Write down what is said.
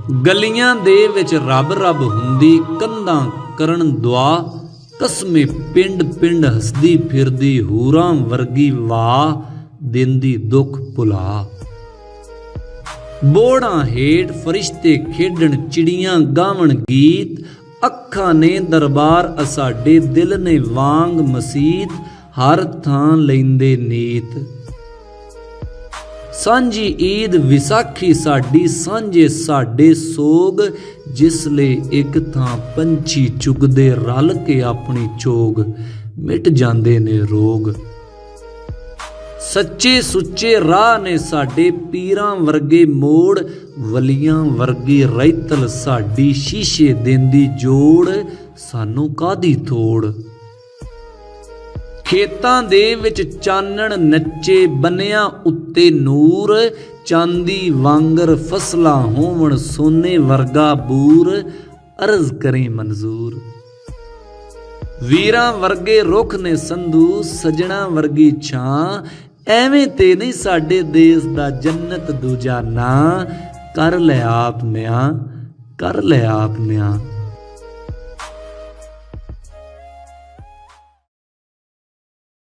गलियां दे विच रब रब हुंदी, कंधां करन दुआ, कसमे पिंड पिंड हसदी फिरदी, हूरां वर्गी वाह दिंदी दुख भुला। बोड़ां हेठ फरिश्ते खेडण, चिड़ियां गावण गीत, अखां ने दरबार असाडे, दिल ने वांग मसीत, हर थां लैंदे नीत। सांझी ईद विसाखी साडी, सांझे साडे सोग, जिसले एक थां पंछी चुगदे रल के अपनी चोग, मिट जांदे ने रोग। सच्चे सुच्चे राह ने साडे, पीरां वर्गे मोड़, वलियां वर्गी रैतल साडी, शीशे देंदी जोड़, सानू कादी तोड़। खेतां दे विच चानण नच्चे, बनियां उत्ते नूर, चांदी वांगर फसलां होवण, सोने वर्गा बूर, अर्ज करें मंजूर। वीरां वर्गे रुख ने संधू, सजना वर्गी छां, एवें ते नहीं साडे देश दा जन्नत दूजा नां, कर लै आप न्यां, कर लै आप न्यां।